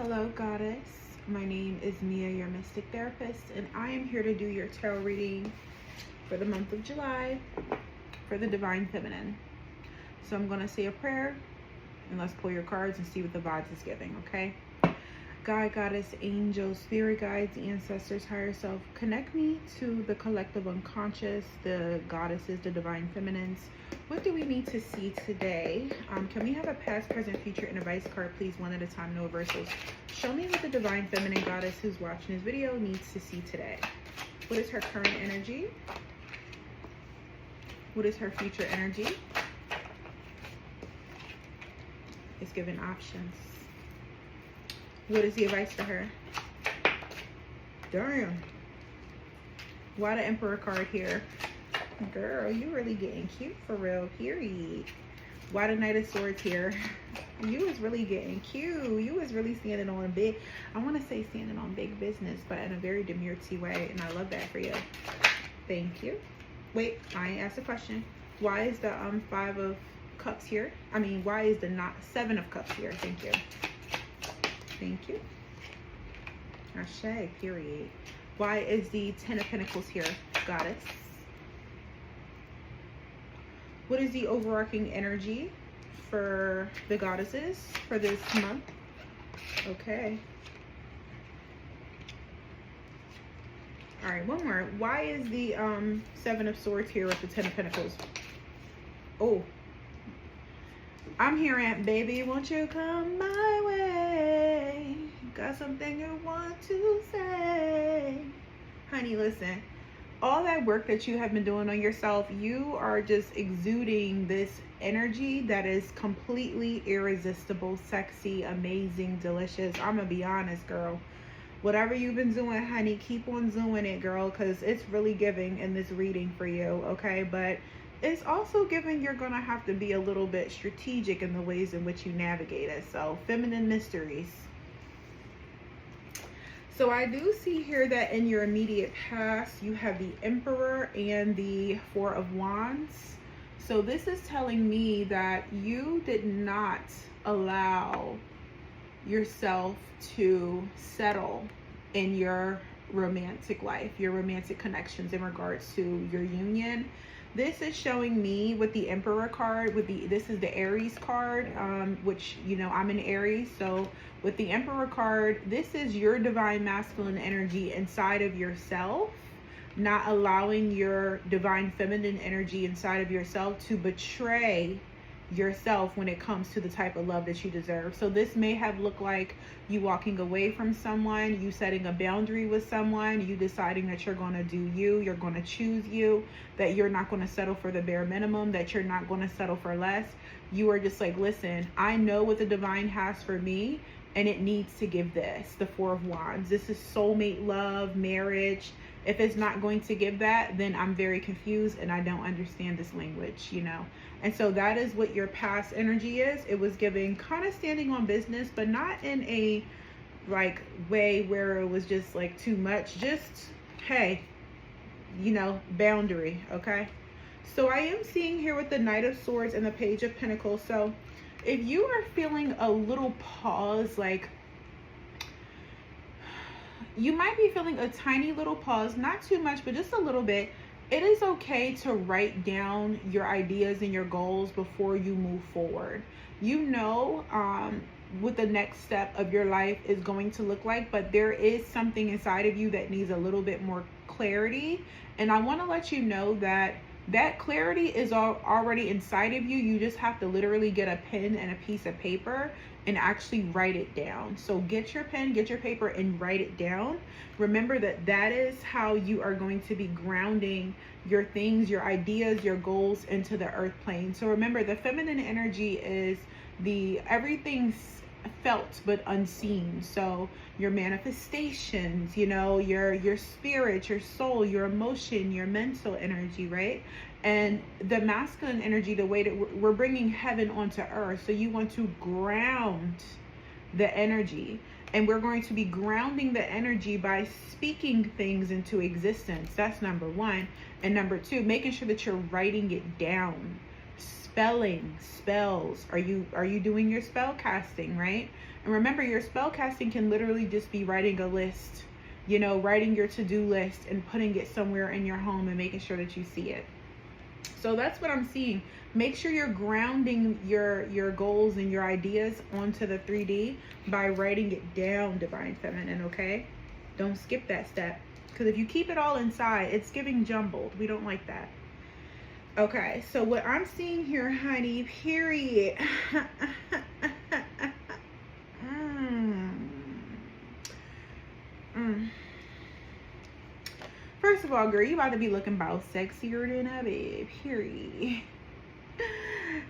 Hello, Goddess. My name is Mia, your mystic therapist, and I am here to do your tarot reading for the month of July for the Divine Feminine. So I'm going to say a prayer, and let's pull your cards and see what the vibes is giving, okay? God, Goddess, angels, spirit guides, ancestors, higher self, connect me to the collective unconscious, the goddesses, the divine feminines. What do we need to see today? Can we have a past, present, future, and advice card, please, one at a time, no reversals? Show me what the divine feminine goddess who's watching this video needs to see today. What is her current energy? What is her future energy? It's given options. What is the advice for her? Damn. Why the Emperor card here? Girl, you really getting cute for real, period. Why the Knight of Swords here? You was really getting cute. You was really standing on big, I want to say standing on big business, but in a very demurty way, and I love that for you. Thank you. Wait, I ain't asked a question. Why is the Five of Cups here? I mean, why is the Seven of Cups here? Thank you. Thank you. Ashe, period. Why is the Ten of Pentacles here, Goddess? What is the overarching energy for the goddesses for this month? Okay. All right, one more. Why is the Seven of Swords here with the Ten of Pentacles? Oh, I'm hearing, baby, won't you come my way? Got something you want to say. Honey, listen. All that work that you have been doing on yourself, you are just exuding this energy that is completely irresistible, sexy, amazing, delicious. I'm gonna be honest, girl. Whatever you've been doing, honey, keep on doing it, girl, because it's really giving in this reading for you, okay? But it's also giving you're gonna have to be a little bit strategic in the ways in which you navigate it. So, feminine mysteries. So I do see here that in your immediate past, you have the Emperor and the Four of Wands. So this is telling me that you did not allow yourself to settle in your romantic life, your romantic connections in regards to your union. This is showing me with the Emperor card, this is the Aries card, which, you know, I'm an Aries. So with the Emperor card, this is your divine masculine energy inside of yourself, not allowing your divine feminine energy inside of yourself to betray yourself when it comes to the type of love that you deserve. So this may have looked like you walking away from someone, you setting a boundary with someone, you deciding that you're going to do you, you're going to choose you, that you're not going to settle for the bare minimum, that you're not going to settle for less. You are just like, listen, I know what the divine has for me, and it needs to give this, the Four of Wands. This is soulmate love, marriage. If it's not going to give that, then I'm very confused and I don't understand this language, you know. And so that is what your past energy is. It was giving kind of standing on business, but not in a like way where it was just like too much. Just, hey, you know, boundary, okay? So I am seeing here with the Knight of Swords and the Page of Pentacles. So if you are feeling a little pause, like you might be feeling a tiny little pause, not too much, but just a little bit. It is okay to write down your ideas and your goals before you move forward. You know what the next step of your life is going to look like, but there is something inside of you that needs a little bit more clarity. And I want to let you know that that clarity is already inside of you. You just have to literally get a pen and a piece of paper and actually write it down. So get your pen, get your paper, and write it down. Remember that that is how you are going to be grounding your things, your ideas, your goals into the earth plane. So remember, the feminine energy is everything's felt but unseen. So your manifestations, you know, your spirit, your soul, your emotion, your mental energy, right? And the masculine energy, the way that we're bringing heaven onto earth. So you want to ground the energy, and we're going to be grounding the energy by speaking things into existence. That's number one. And number two, making sure that you're writing it down. spelling, spells. Are you doing your spell casting, right? And remember, your spell casting can literally just be writing a list, you know, writing your to-do list and putting it somewhere in your home and making sure that you see it. So that's what I'm seeing. Make sure you're grounding your goals and your ideas onto the 3D by writing it down, Divine Feminine, okay? Don't skip that step, because if you keep it all inside, it's giving jumbled. We don't like that. Okay, so what I'm seeing here, honey, period. First of all, girl, you about to be looking about sexier than a babe, period.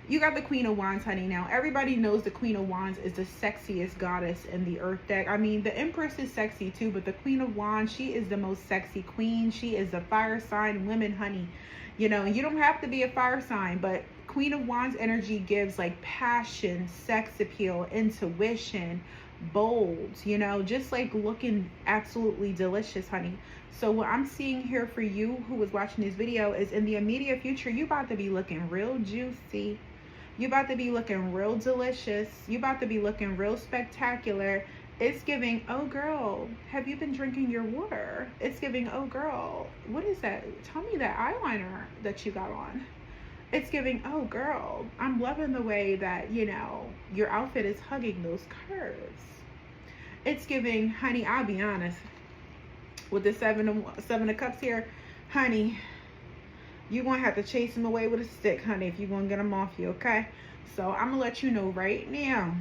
You got the Queen of Wands, honey. Now, everybody knows the Queen of Wands is the sexiest goddess in the Earth deck. I mean, the Empress is sexy too, but the Queen of Wands, she is the most sexy queen. She is the fire sign women, honey. You know, you don't have to be a fire sign, but Queen of Wands energy gives like passion, sex appeal, intuition, bold, you know, just like looking absolutely delicious, honey. So what I'm seeing here for you who was watching this video is in the immediate future, you about to be looking real juicy. You about to be looking real delicious. You about to be looking real spectacular. It's giving, oh girl, have you been drinking your water? It's giving, oh girl, what is that? Tell me that eyeliner that you got on. It's giving, oh girl, I'm loving the way that, you know, your outfit is hugging those curves. It's giving, honey, I'll be honest, with the seven of cups here, honey, you're going to have to chase him away with a stick, honey, if you're going to get him off you, okay? So I'm going to let you know right now,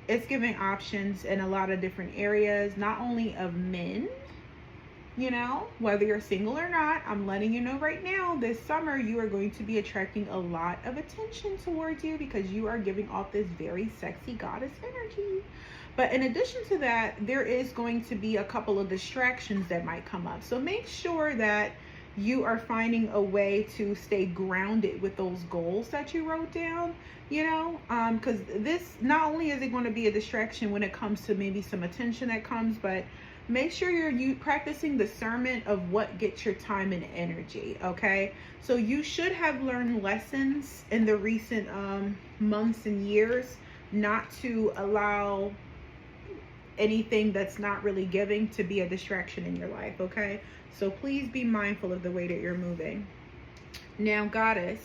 it's giving options in a lot of different areas, not only of men, you know, whether you're single or not. I'm letting you know right now, this summer, you are going to be attracting a lot of attention towards you because you are giving off this very sexy goddess energy. But in addition to that, there is going to be a couple of distractions that might come up. So make sure that you are finding a way to stay grounded with those goals that you wrote down, you know, because this, not only is it going to be a distraction when it comes to maybe some attention that comes, but make sure you're practicing discernment of what gets your time and energy, okay? So you should have learned lessons in the recent months and years not to allow anything that's not really giving to be a distraction in your life, okay? So please be mindful of the way that you're moving. Now, goddess,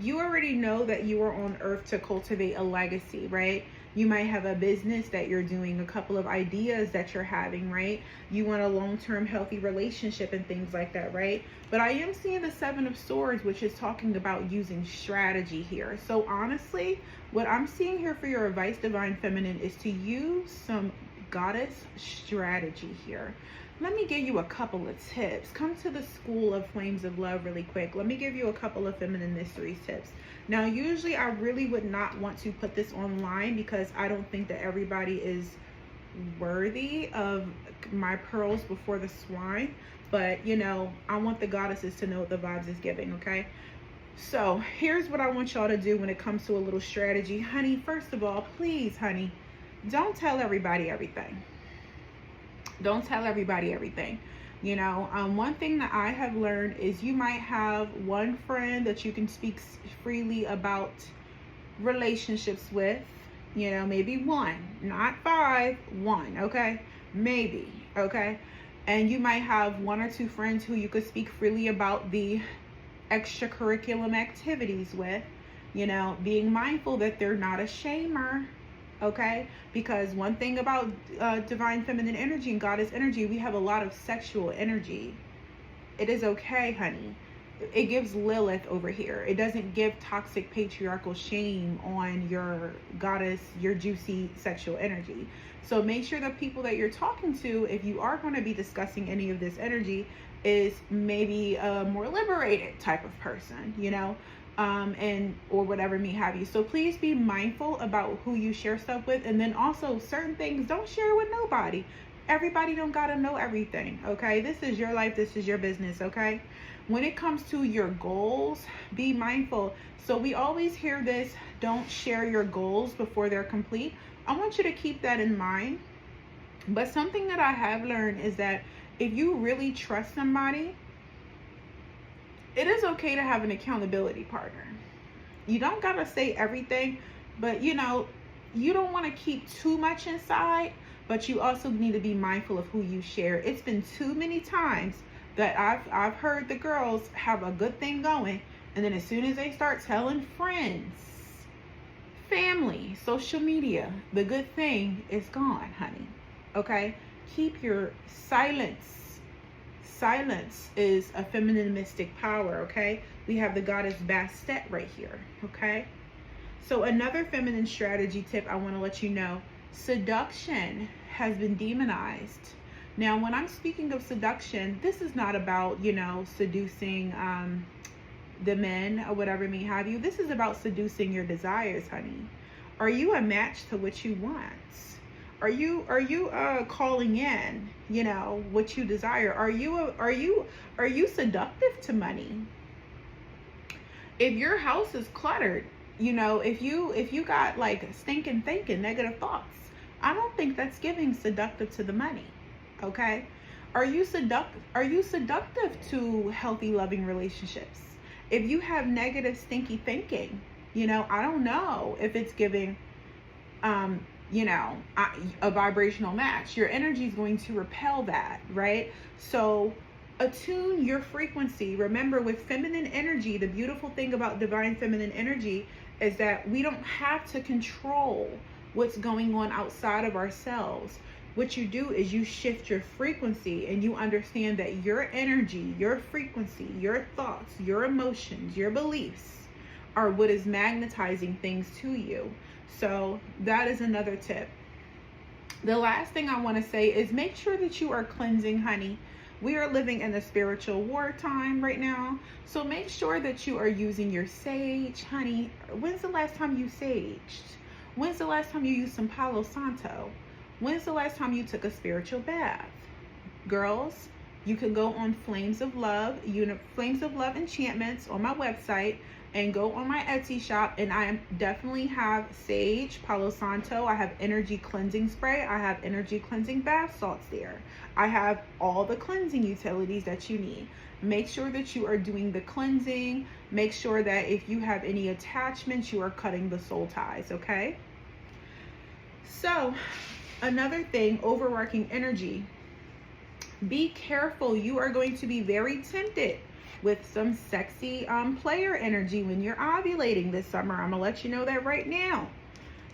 you already know that you are on earth to cultivate a legacy, right? You might have a business that you're doing, a couple of ideas that you're having, right? You want a long-term healthy relationship and things like that, right? But I am seeing the Seven of Swords, which is talking about using strategy here. So honestly, what I'm seeing here for your advice, Divine Feminine, is to use some goddess strategy here. Let me give you a couple of tips. Come to the School of Flames of Love really quick. Let me give you a couple of feminine mysteries tips. Now, usually I really would not want to put this online because I don't think that everybody is worthy of my pearls before the swine. But, you know, I want the goddesses to know what the vibes is giving, okay? So here's what I want y'all to do when it comes to a little strategy. Honey, first of all, please, honey, don't tell everybody everything. Don't tell everybody everything. You know, one thing that I have learned is you might have one friend that you can speak freely about relationships with, you know, maybe one, not five, one, okay? Maybe, okay? And you might have one or two friends who you could speak freely about the extracurricular activities with, you know, being mindful that they're not a shamer. Okay, because one thing about divine feminine energy and goddess energy, we have a lot of sexual energy. It is okay, honey. It gives Lilith over here. It doesn't give toxic patriarchal shame on your goddess, your juicy sexual energy. So make sure the people that you're talking to, if you are going to be discussing any of this energy, is maybe a more liberated type of person, you know, and or whatever may have you. So please be mindful about who you share stuff with, and then also certain things don't share with nobody. Everybody don't gotta know everything, okay? This is your life, this is your business, okay? When it comes to your goals, be mindful. So we always hear this, don't share your goals before they're complete. I want you to keep that in mind. But something that I have learned is that if you really trust somebody, it is okay to have an accountability partner, You don't gotta say everything, but you know, you don't want to keep too much inside, but you also need to be mindful of who you share. It's been too many times that I've heard the girls have a good thing going, and then as soon as they start telling friends, family, social media, the good thing is gone, honey. Okay? Keep your silence. Silence is a feminine mystic power, okay? We have the goddess Bastet right here, okay? So another feminine strategy tip I want to let you know, seduction has been demonized. Now, when I'm speaking of seduction, this is not about, you know, seducing the men or whatever may have you. This is about seducing your desires, honey. Are you a match to what you want? Are you calling in, you know, what you desire? Are you seductive to money? If your house is cluttered, you know, if you got like stinking thinking, negative thoughts, I don't think that's giving seductive to the money. Okay? Are you seductive to healthy, loving relationships? If you have negative, stinky thinking, you know, I don't know if it's giving, you know, a vibrational match. Your energy is going to repel that, right? So attune your frequency. Remember, with feminine energy, the beautiful thing about divine feminine energy is that we don't have to control what's going on outside of ourselves. What you do is you shift your frequency, and you understand that your energy, your frequency, your thoughts, your emotions, your beliefs are what is magnetizing things to you. So that is another tip. The last thing I want to say is make sure that you are cleansing, honey. We are living in a spiritual wartime right now. So make sure that you are using your sage, honey. When's the last time you saged? When's the last time you used some Palo Santo? When's the last time you took a spiritual bath? Girls, you can go on Flames of Love, Flames of Love Enchantments on my website, and go on my Etsy shop, and I definitely have sage, Palo Santo. I have energy cleansing spray. I have energy cleansing bath salts there. I have all the cleansing utilities that you need. Make sure that you are doing the cleansing. Make sure that if you have any attachments, you are cutting the soul ties, okay? So another thing, overworking energy. Be careful. You are going to be very tempted with some sexy player energy when you're ovulating this summer. I'm gonna let you know that right now.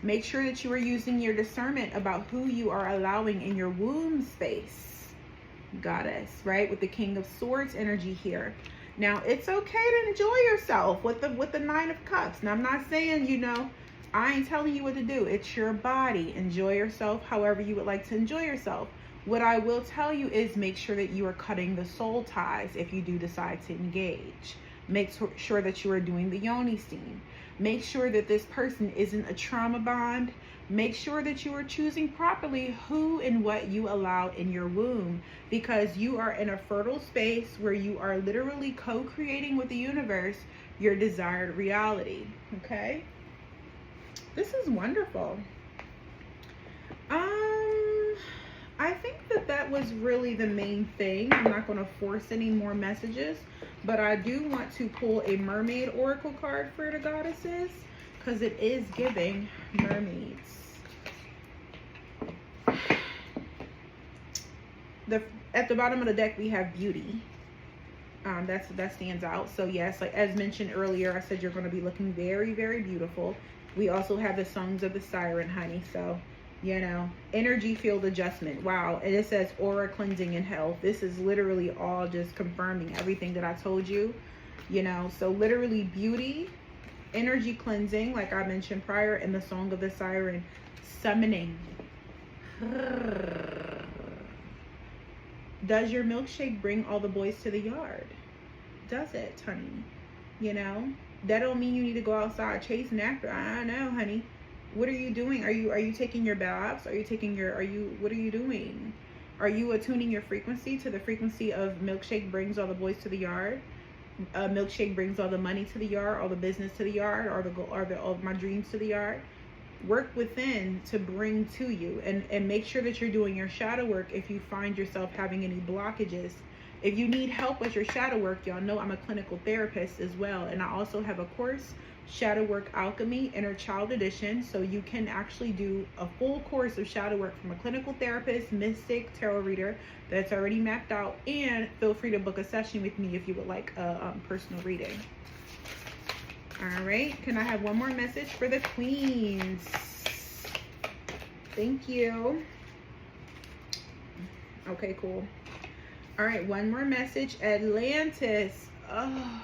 Make sure that you are using your discernment about who you are allowing in your womb space, goddess, right? With the King of Swords energy here. Now, it's okay to enjoy yourself with the Nine of Cups. Now, I'm not saying, you know, I ain't telling you what to do. It's your body. Enjoy yourself however you would like to enjoy yourself. What I will tell you is make sure that you are cutting the soul ties if you do decide to engage. Make sure that you are doing the yoni steam. Make sure that this person isn't a trauma bond. Make sure that you are choosing properly who and what you allow in your womb, because you are in a fertile space where you are literally co-creating with the universe your desired reality. Okay? This is wonderful. I think that was really the main thing. I'm not going to force any more messages, but I do want to pull a mermaid oracle card for the goddesses, because it is giving mermaids. At the bottom of the deck we have beauty. That stands out. So yes, like as mentioned earlier, I said you're going to be looking very, very beautiful. We also have the songs of the siren, honey. So, you know, energy field adjustment. Wow. And it says aura cleansing and health. This is literally all just confirming everything that I told you, you know. So literally beauty, energy cleansing, like I mentioned prior, and the song of the siren, summoning. Does your milkshake bring all the boys to the yard? Does it, honey? You know, that don't mean you need to go outside chasing after. I know, honey. What are you doing? Are you taking your baths? What are you doing? Are you attuning your frequency to the frequency of milkshake brings all the boys to the yard? Milkshake brings all the money to the yard, all the business to the yard, all my dreams to the yard. Work within to bring to you, and make sure that you're doing your shadow work if you find yourself having any blockages. If you need help with your shadow work, y'all know I'm a clinical therapist as well, and I also have a course Shadow Work Alchemy Inner Child Edition. So you can actually do a full course of shadow work from a clinical therapist, mystic, tarot reader that's already mapped out. And feel free to book a session with me if you would like a personal reading. All right, can I have one more message for the queens? Thank you. Okay, cool. All right, one more message. Atlantis. Oh.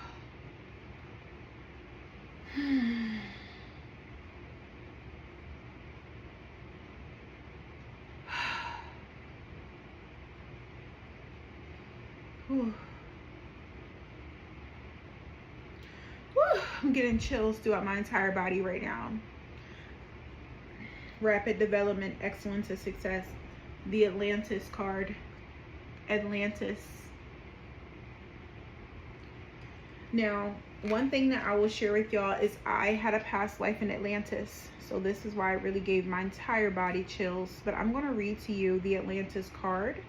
I'm getting chills throughout my entire body right now. Rapid development, excellence, and success. The Atlantis card. Atlantis. Now, one thing that I will share with y'all is I had a past life in Atlantis. So this is why it really gave my entire body chills. But I'm going to read to you the Atlantis card.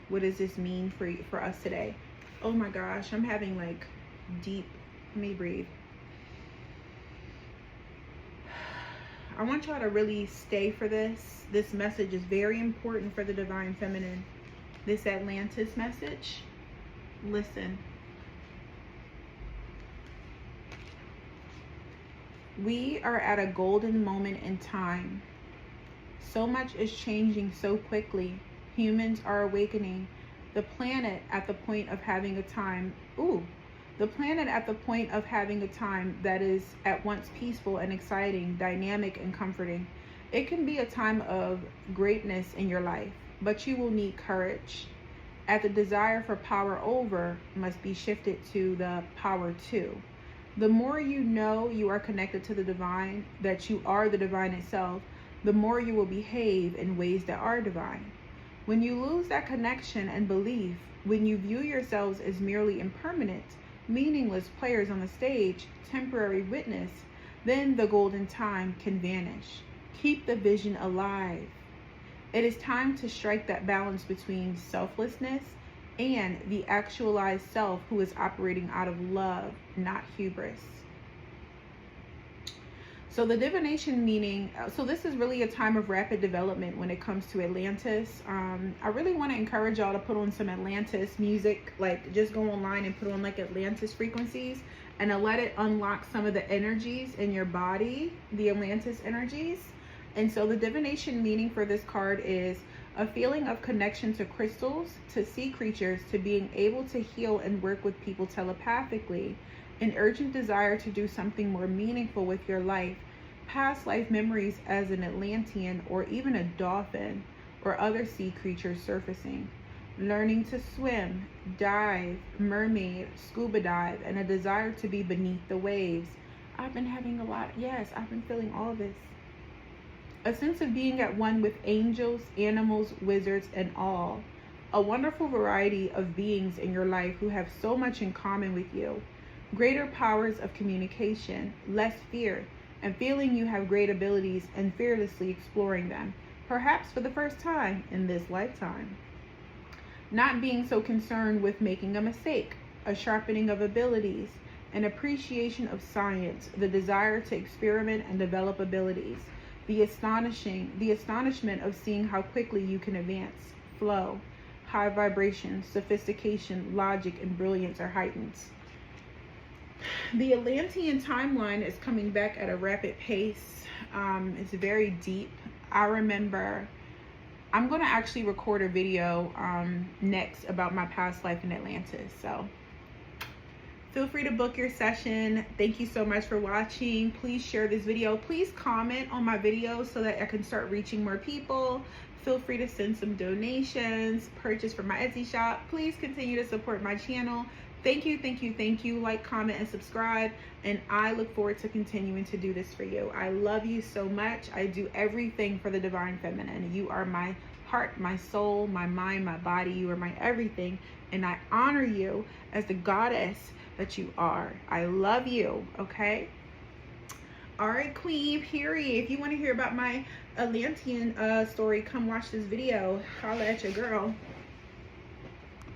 What does this mean for us today? Oh my gosh, I'm having like deep, let me breathe. I want y'all to really stay for this. This message is very important for the Divine Feminine. This Atlantis message. Listen. We are at a golden moment in time. So much is changing so quickly. Humans are awakening. The planet at the point of having a time. The planet at the point of having a time that is at once peaceful and exciting, dynamic and comforting. It can be a time of greatness in your life, but you will need courage. At the desire for power over must be shifted to the power to. The more you know you are connected to the divine, that you are the divine itself, the more you will behave in ways that are divine. When you lose that connection and belief, when you view yourselves as merely impermanent, meaningless players on the stage, temporary witness, then the golden time can vanish. Keep the vision alive. It is time to strike that balance between selflessness and the actualized self who is operating out of love, not hubris. So the divination meaning, so this is really a time of rapid development when it comes to Atlantis. I really want to encourage y'all to put on some Atlantis music, like just go online and put on like Atlantis frequencies and to let it unlock some of the energies in your body, the Atlantis energies. And so the divination meaning for this card is a feeling of connection to crystals, to sea creatures, to being able to heal and work with people telepathically, an urgent desire to do something more meaningful with your life, past life memories as an Atlantean or even a dolphin or other sea creatures surfacing, learning to swim, dive, mermaid, scuba dive, and a desire to be beneath the waves. I've been having a lot, yes, I've been feeling all of this. A sense of being at one with angels, animals, wizards, and all. A wonderful variety of beings in your life who have so much in common with you. Greater powers of communication, less fear, and feeling you have great abilities and fearlessly exploring them, perhaps for the first time in this lifetime. Not being so concerned with making a mistake, a sharpening of abilities, an appreciation of science, the desire to experiment and develop abilities, the astonishment of seeing how quickly you can advance, flow, high vibration, sophistication, logic, and brilliance are heightened. The Atlantean timeline is coming back at a rapid pace. It's very deep. I remember, I'm going to actually record a video next about my past life in Atlantis. So feel free to book your session. Thank you so much for watching. Please share this video. Please comment on my videos so that I can start reaching more people. Feel free to send some donations, purchase from my Etsy shop. Please continue to support my channel. Thank you, thank you, thank you. Like, comment, and subscribe. And I look forward to continuing to do this for you. I love you so much. I do everything for the Divine Feminine. You are my heart, my soul, my mind, my body. You are my everything. And I honor you as the goddess that you are. I love you, okay? All right, queen, period. If you want to hear about my Atlantean story, come watch this video. Holla at your girl.